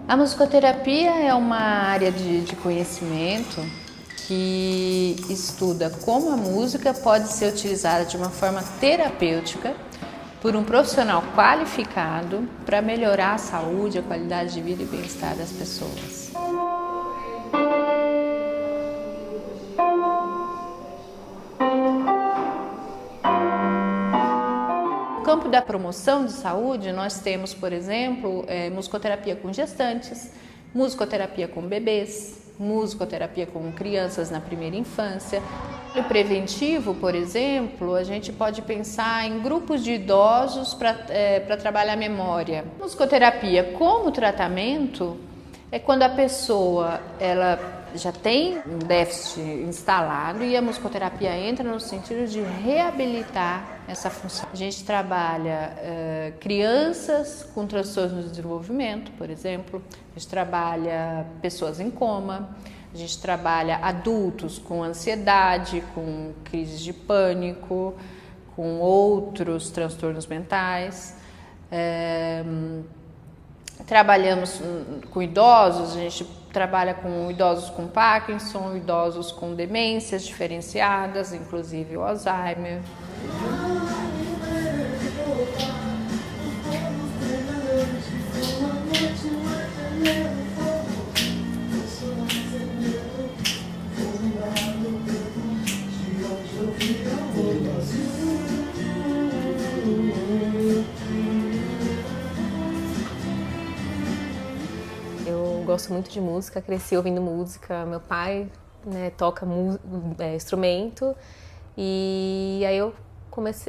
A musicoterapia é uma área de conhecimento que estuda como a música pode ser utilizada de uma forma terapêutica por um profissional qualificado para melhorar a saúde, a qualidade de vida e o bem-estar das pessoas. No campo da promoção de saúde, nós temos, por exemplo, musicoterapia com gestantes, musicoterapia com bebês, musicoterapia com crianças na primeira infância. No preventivo, por exemplo, a gente pode pensar em grupos de idosos para trabalhar a memória. Musicoterapia como tratamento é quando a pessoa já tem um déficit instalado e a musicoterapia entra no sentido de reabilitar essa função. A gente trabalha crianças com transtornos de desenvolvimento, por exemplo, a gente trabalha pessoas em coma, a gente trabalha adultos com ansiedade, com crises de pânico, com outros transtornos mentais. Trabalhamos com idosos, a gente trabalha com idosos com Parkinson, idosos com demências diferenciadas, inclusive o Alzheimer. Eu gosto muito de música, cresci ouvindo música. Meu pai, né, toca instrumento e aí eu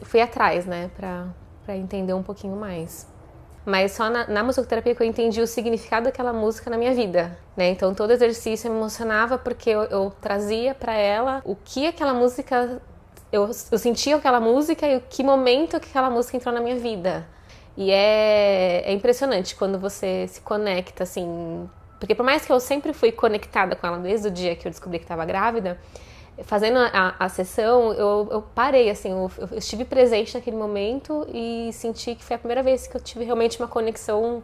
fui atrás, né, para entender um pouquinho mais. Mas só na musicoterapia que eu entendi o significado daquela música na minha vida, né? Então todo exercício me emocionava porque eu trazia para ela o que aquela música, eu sentia aquela música e que momento que aquela música entrou na minha vida. E é impressionante quando você se conecta, assim, porque por mais que eu sempre fui conectada com ela desde o dia que eu descobri que estava grávida, fazendo a sessão, eu parei, assim, eu estive presente naquele momento e senti que foi a primeira vez que eu tive realmente uma conexão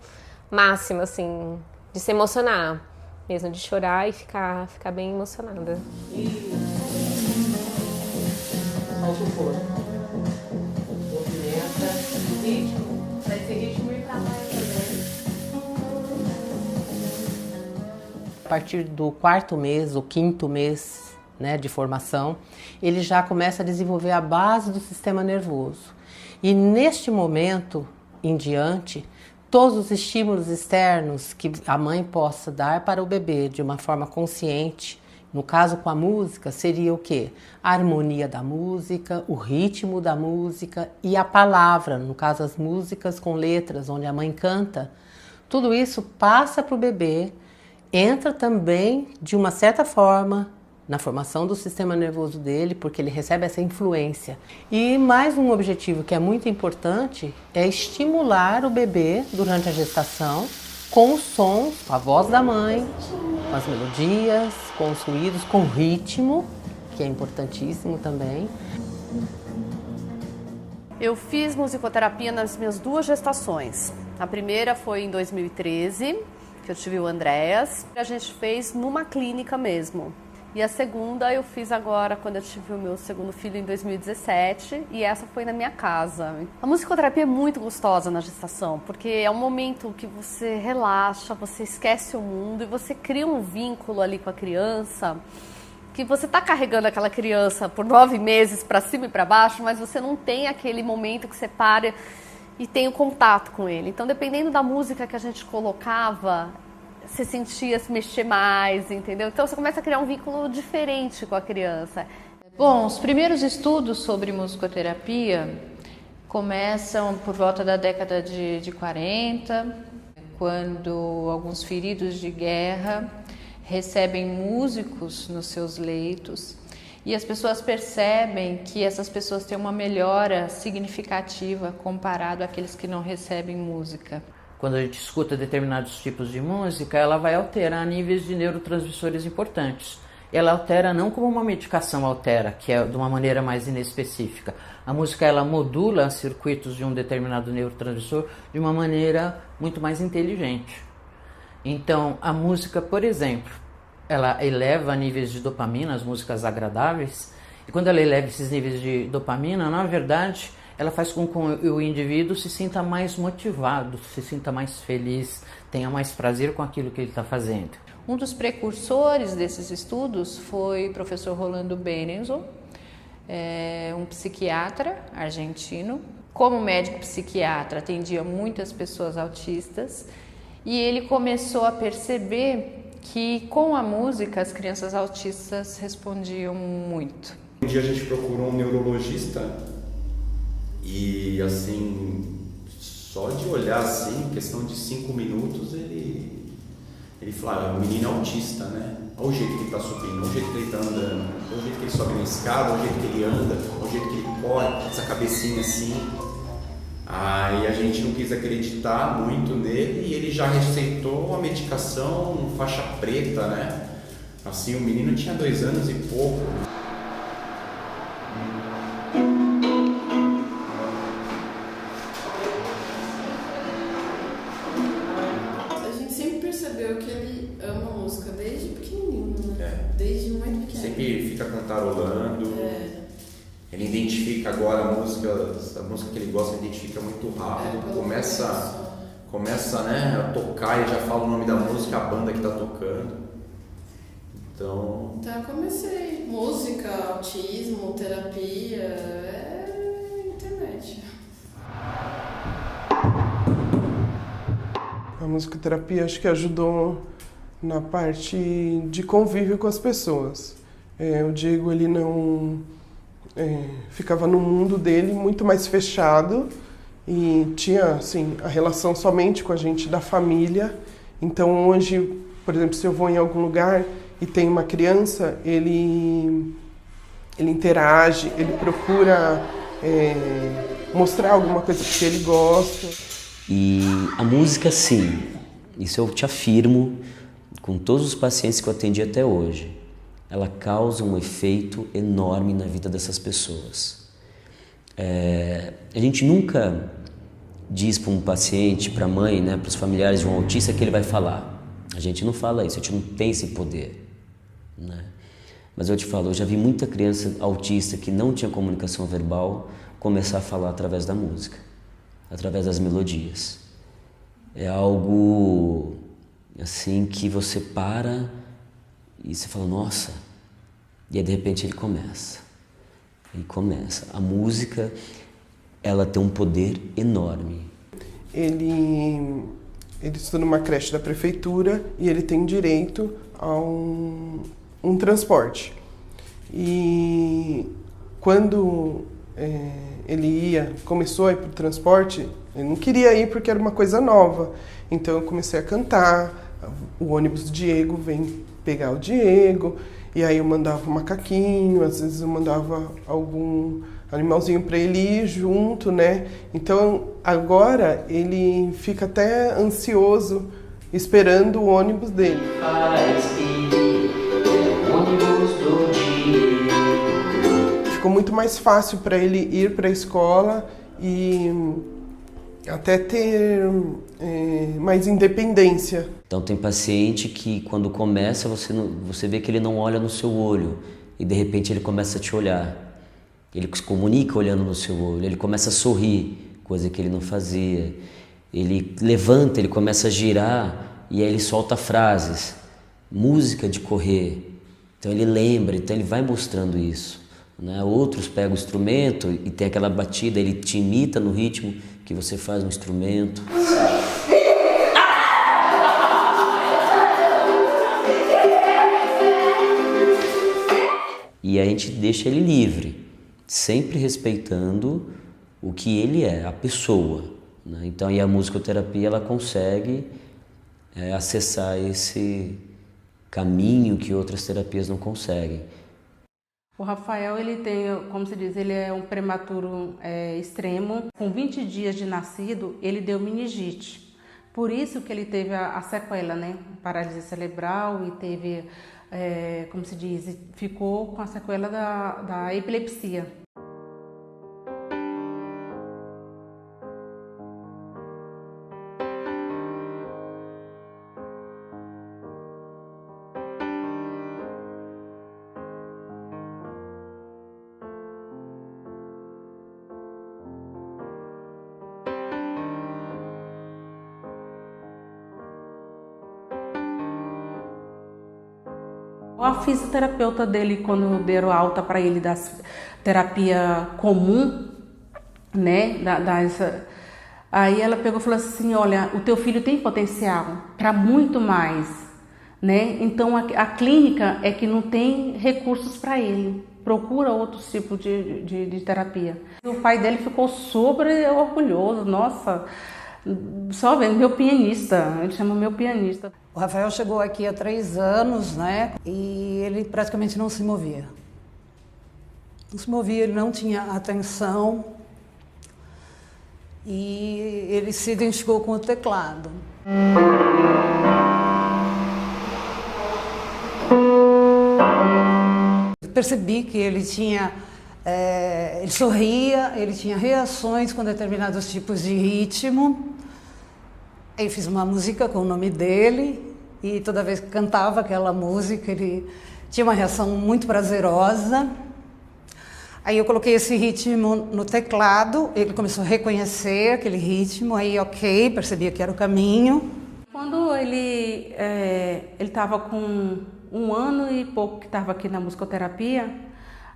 máxima, assim, de se emocionar mesmo, de chorar e ficar bem emocionada. Solta o corpo. Movimenta. Ritmo. Vai ser ritmo ir pra lá também. A partir do 4º mês, ou 5º mês, né, de formação, ele já começa a desenvolver a base do sistema nervoso. E neste momento em diante, todos os estímulos externos que a mãe possa dar para o bebê de uma forma consciente, no caso com a música, seria o quê? A harmonia da música, o ritmo da música e a palavra, no caso as músicas com letras, onde a mãe canta. Tudo isso passa para o bebê, entra também de uma certa forma na formação do sistema nervoso dele, porque ele recebe essa influência. E mais um objetivo que é muito importante é estimular o bebê durante a gestação com os sons, com a voz da mãe, com as melodias, com os ruídos, com o ritmo, que é importantíssimo também. Eu fiz musicoterapia nas minhas 2 gestações. A primeira foi em 2013, que eu tive o Andréas. A gente fez numa clínica mesmo. E a segunda eu fiz agora, quando eu tive o meu segundo filho, em 2017, e essa foi na minha casa. A musicoterapia é muito gostosa na gestação, porque é um momento que você relaxa, você esquece o mundo e você cria um vínculo ali com a criança, que você está carregando aquela criança por 9 meses para cima e para baixo, mas você não tem aquele momento que você para e tem o contato com ele. Então, dependendo da música que a gente colocava, você sentia se mexer mais, entendeu? Então você começa a criar um vínculo diferente com a criança. Bom, os primeiros estudos sobre musicoterapia começam por volta da década de 40, quando alguns feridos de guerra recebem músicos nos seus leitos e as pessoas percebem que essas pessoas têm uma melhora significativa comparado àqueles que não recebem música. Quando a gente escuta determinados tipos de música, ela vai alterar níveis de neurotransmissores importantes. Ela altera não como uma medicação altera, que é de uma maneira mais inespecífica. A música ela modula circuitos de um determinado neurotransmissor de uma maneira muito mais inteligente. Então, a música, por exemplo, ela eleva níveis de dopamina, as músicas agradáveis, e quando ela eleva esses níveis de dopamina, na verdade, ela faz com que o indivíduo se sinta mais motivado, se sinta mais feliz, tenha mais prazer com aquilo que ele está fazendo. Um dos precursores desses estudos foi o professor Rolando Benenson, um psiquiatra argentino. Como médico psiquiatra, atendia muitas pessoas autistas e ele começou a perceber que com a música as crianças autistas respondiam muito. Um dia a gente procurou um neurologista e assim, só de olhar assim, questão de 5 minutos, ele falava, o menino é autista, né? Olha o jeito que ele está subindo, olha o jeito que ele está andando, olha o jeito que ele sobe na escada, olha o jeito que ele anda, olha o jeito que ele corre, essa cabecinha assim. Aí a gente não quis acreditar muito nele e ele já receitou uma medicação faixa preta, né? Assim, o menino tinha 2 anos e pouco. A gente sempre percebeu que ele ama música desde pequenininho, né? Desde muito pequeno. Sempre fica cantarolando. Ele identifica agora a música que ele gosta, ele identifica muito rápido. Começa, né, a tocar e já fala o nome da música, a banda que está tocando. Então eu comecei. Música, autismo, terapia, internet. A musicoterapia acho que ajudou na parte de convívio com as pessoas. O Diego, ele não ficava no mundo dele muito mais fechado e tinha assim, a relação somente com a gente da família. Então hoje, por exemplo, se eu vou em algum lugar e tem uma criança, ele interage, ele procura mostrar alguma coisa que ele gosta. E a música, sim, isso eu te afirmo com todos os pacientes que eu atendi até hoje, ela causa um efeito enorme na vida dessas pessoas. A gente nunca diz para um paciente, para a mãe, né, para os familiares de um autista que ele vai falar. A gente não fala isso, a gente não tem esse poder, né? Mas eu te falo, eu já vi muita criança autista que não tinha comunicação verbal começar a falar através da música, através das melodias. É algo assim que você para e você fala, nossa, e aí de repente ele começa. A música, ela tem um poder enorme. Ele estuda numa creche da prefeitura e ele tem direito a um transporte. E quando ele começou a ir para o transporte, ele não queria ir porque era uma coisa nova. Então eu comecei a cantar, o ônibus do Diego vem pegar o Diego, e aí eu mandava um macaquinho, às vezes eu mandava algum animalzinho para ele ir junto, né? Então agora ele fica até ansioso esperando o ônibus dele. Ficou muito mais fácil para ele ir para a escola e até ter mais independência. Então tem paciente que quando começa você vê que ele não olha no seu olho e de repente ele começa a te olhar. Ele se comunica olhando no seu olho, ele começa a sorrir, coisa que ele não fazia. Ele levanta, ele começa a girar e aí ele solta frases. Música de correr. Então ele lembra, então ele vai mostrando isso, né? Outros pegam o instrumento e tem aquela batida, ele te imita no ritmo que você faz no instrumento. E a gente deixa ele livre, sempre respeitando o que ele é, a pessoa, né? Então, e a musicoterapia, ela consegue acessar esse caminho que outras terapias não conseguem. O Rafael, ele tem, como se diz, ele é um prematuro extremo. Com 20 dias de nascido, ele deu meningite. Por isso que ele teve a sequela, né? Paralisia cerebral e teve, como se diz, ficou com a sequela da epilepsia. A fisioterapeuta dele, quando deram alta para ele da terapia comum, né, aí ela pegou e falou assim, olha, o teu filho tem potencial para muito mais, né? Então a clínica é que não tem recursos para ele, procura outros tipos de terapia. O pai dele ficou super orgulhoso, nossa, só vendo, meu pianista, ele chama meu pianista. O Rafael chegou aqui há 3 anos, né? E ele praticamente não se movia. Não se movia, ele não tinha atenção e ele se identificou com o teclado. Eu percebi que ele tinha, ele sorria, ele tinha reações com determinados tipos de ritmo. Aí fiz uma música com o nome dele e toda vez que cantava aquela música ele tinha uma reação muito prazerosa. Aí eu coloquei esse ritmo no teclado, ele começou a reconhecer aquele ritmo, aí ok, percebia que era o caminho. Quando ele estava com 1 ano e pouco que estava aqui na musicoterapia,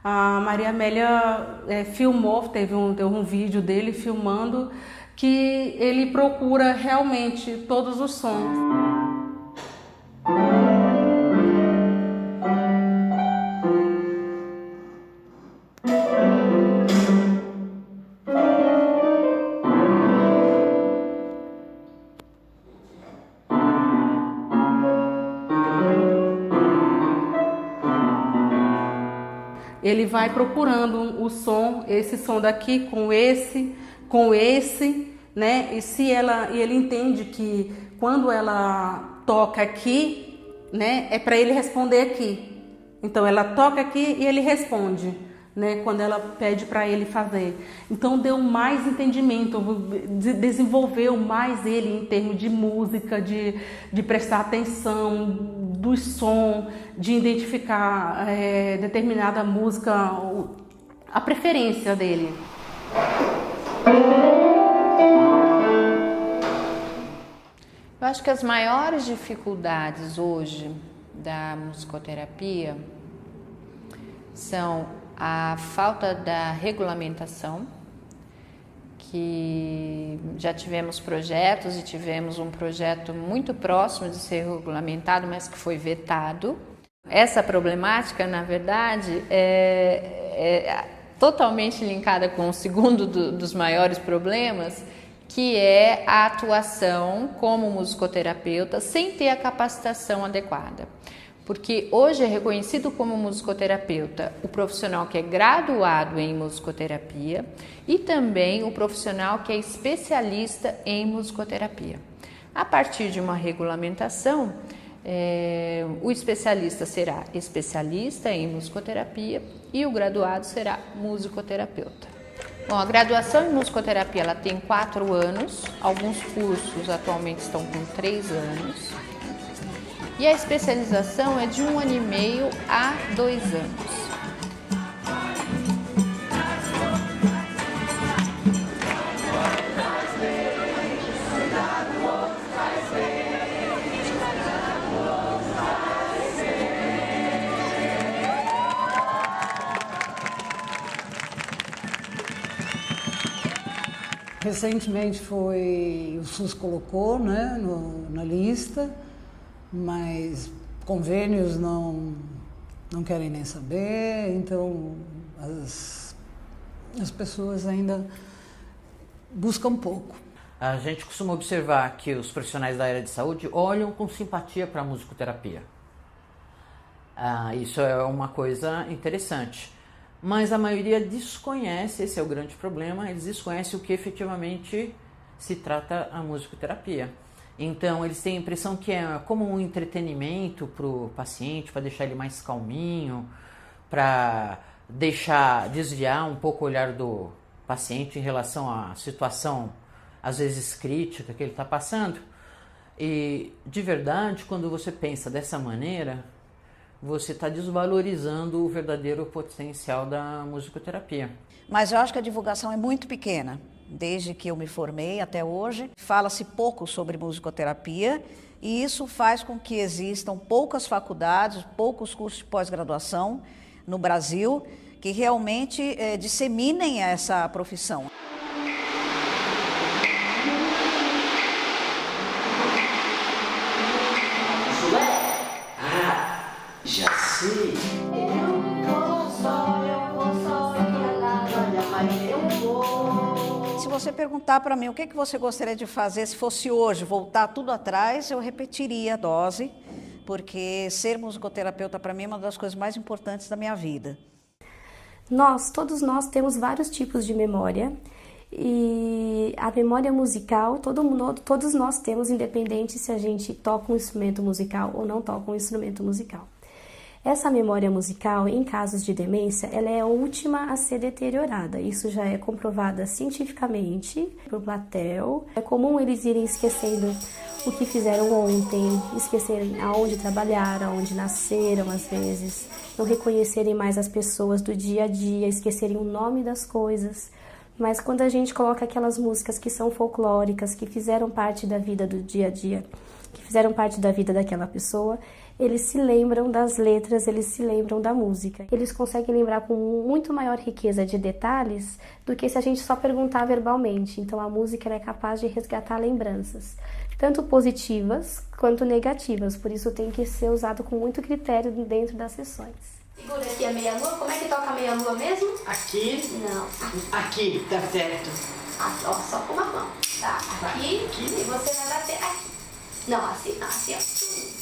a Maria Amélia filmou, teve um vídeo dele filmando que ele procura realmente todos os sons. Ele vai procurando o som, esse som daqui com esse, né? E ele entende que quando ela toca aqui, né, é para ele responder aqui. Então ela toca aqui e ele responde, né, quando ela pede para ele fazer. Então deu mais entendimento, desenvolveu mais ele em termos de música, de prestar atenção do som, de identificar determinada música, a preferência dele. Eu acho que as maiores dificuldades hoje da musicoterapia são a falta da regulamentação, que já tivemos projetos e tivemos um projeto muito próximo de ser regulamentado, mas que foi vetado. Essa problemática, na verdade, é totalmente linkada com o segundo dos maiores problemas, que é a atuação como musicoterapeuta sem ter a capacitação adequada. Porque hoje é reconhecido como musicoterapeuta o profissional que é graduado em musicoterapia e também o profissional que é especialista em musicoterapia. A partir de uma regulamentação, o especialista será especialista em musicoterapia e o graduado será musicoterapeuta. Bom, a graduação em musicoterapia ela tem 4 anos, alguns cursos atualmente estão com 3 anos. E a especialização é de 1 ano e meio a 2 anos. Recentemente o SUS colocou, né, na lista, mas convênios não querem nem saber, então as pessoas ainda buscam pouco. A gente costuma observar que os profissionais da área de saúde olham com simpatia para a musicoterapia. Isso é uma coisa interessante. Mas a maioria desconhece, esse é o grande problema, eles desconhecem o que efetivamente se trata a musicoterapia. Então eles têm a impressão que é como um entretenimento para o paciente, para deixar ele mais calminho, para desviar um pouco o olhar do paciente em relação à situação, às vezes crítica, que ele está passando. E de verdade, quando você pensa dessa maneira, você está desvalorizando o verdadeiro potencial da musicoterapia. Mas eu acho que a divulgação é muito pequena. desde que eu me formei até hoje. Fala-se pouco sobre musicoterapia e isso faz com que existam poucas faculdades, poucos cursos de pós-graduação no Brasil que realmente disseminem essa profissão. Já sei. Se você perguntar para mim o que você gostaria de fazer se fosse hoje, voltar tudo atrás, eu repetiria a dose, porque ser musicoterapeuta para mim é uma das coisas mais importantes da minha vida. Todos nós temos vários tipos de memória e a memória musical todos nós temos, independente se a gente toca um instrumento musical ou não toca um instrumento musical. Essa memória musical, em casos de demência, ela é a última a ser deteriorada. Isso já é comprovado cientificamente por Platel. É comum eles irem esquecendo o que fizeram ontem, esquecerem aonde trabalharam, aonde nasceram às vezes, não reconhecerem mais as pessoas do dia a dia, esquecerem o nome das coisas. Mas quando a gente coloca aquelas músicas que são folclóricas, que fizeram parte da vida do dia a dia, que fizeram parte da vida daquela pessoa, eles se lembram das letras, eles se lembram da música. Eles conseguem lembrar com muito maior riqueza de detalhes do que se a gente só perguntar verbalmente. Então a música é capaz de resgatar lembranças, tanto positivas quanto negativas. Por isso tem que ser usado com muito critério dentro das sessões. Segura aqui a meia-lua. Como é que toca a meia-lua mesmo? Aqui? Não. Aqui, tá certo. Aqui, ó, só com uma mão. Tá, aqui. E você vai bater aqui. Não, assim não, assim, ó.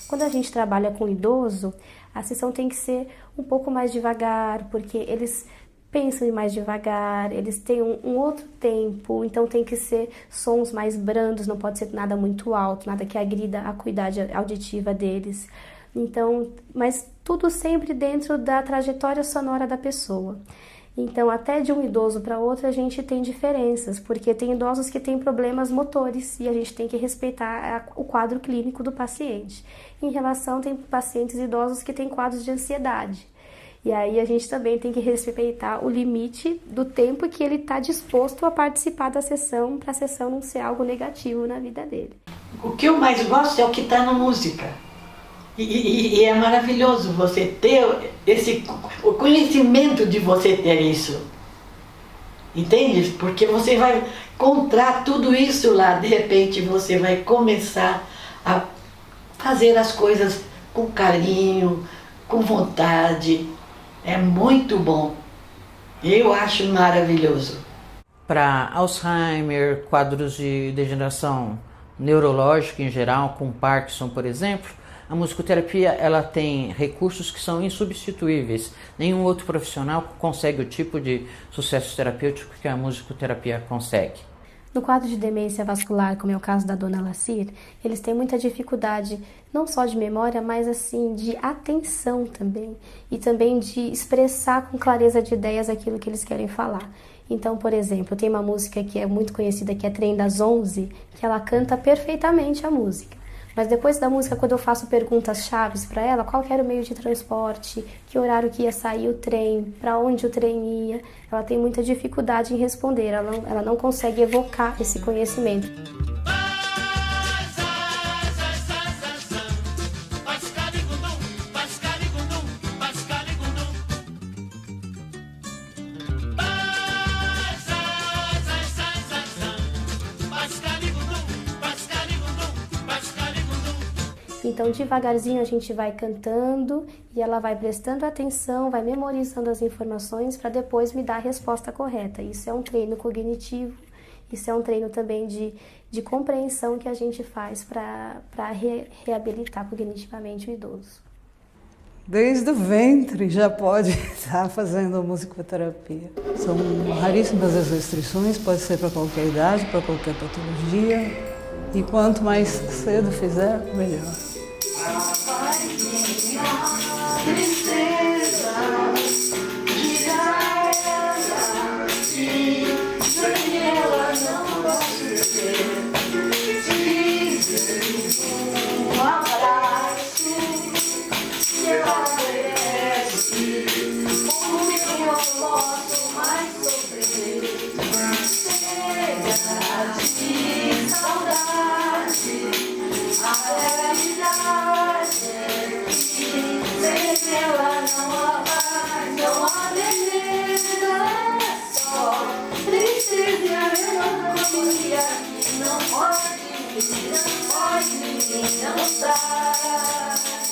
Quando a gente trabalha com idoso, a sessão tem que ser um pouco mais devagar, porque eles pensam mais devagar, eles têm um outro tempo, então tem que ser sons mais brandos, não pode ser nada muito alto, nada que agrida a acuidade auditiva deles. Então, mas tudo sempre dentro da trajetória sonora da pessoa. Então, até de um idoso para outro, a gente tem diferenças, porque tem idosos que têm problemas motores e a gente tem que respeitar o quadro clínico do paciente. Em relação, tem pacientes idosos que têm quadros de ansiedade. E aí a gente também tem que respeitar o limite do tempo que ele está disposto a participar da sessão, para a sessão não ser algo negativo na vida dele. O que eu mais gosto é o que está na música. E é maravilhoso você ter o conhecimento de você ter isso. Entende? Porque você vai encontrar tudo isso lá, de repente você vai começar a fazer as coisas com carinho, com vontade. É muito bom. Eu acho maravilhoso. Para Alzheimer, quadros de degeneração neurológica em geral, com Parkinson, por exemplo, a musicoterapia ela tem recursos que são insubstituíveis. Nenhum outro profissional consegue o tipo de sucesso terapêutico que a musicoterapia consegue. No quadro de demência vascular, como é o caso da dona Lacir, eles têm muita dificuldade, não só de memória, mas assim de atenção também. E também de expressar com clareza de ideias aquilo que eles querem falar. Então, por exemplo, tem uma música que é muito conhecida, que é Trem das 11, que ela canta perfeitamente a música. Mas depois da música, quando eu faço perguntas chaves para ela, qual que era o meio de transporte, que horário que ia sair o trem, para onde o trem ia, ela tem muita dificuldade em responder, ela não consegue evocar esse conhecimento. Então, devagarzinho a gente vai cantando e ela vai prestando atenção, vai memorizando as informações para depois me dar a resposta correta. Isso é um treino cognitivo, isso é um treino também de compreensão que a gente faz para reabilitar cognitivamente o idoso. Desde o ventre já pode estar fazendo musicoterapia. São raríssimas as restrições, pode ser para qualquer idade, para qualquer patologia. E quanto mais cedo fizer, melhor. Posso mais se ela não há paz, não há beleza, é só tristeza e a melancolia que não pode vir, não pode vir, não sai.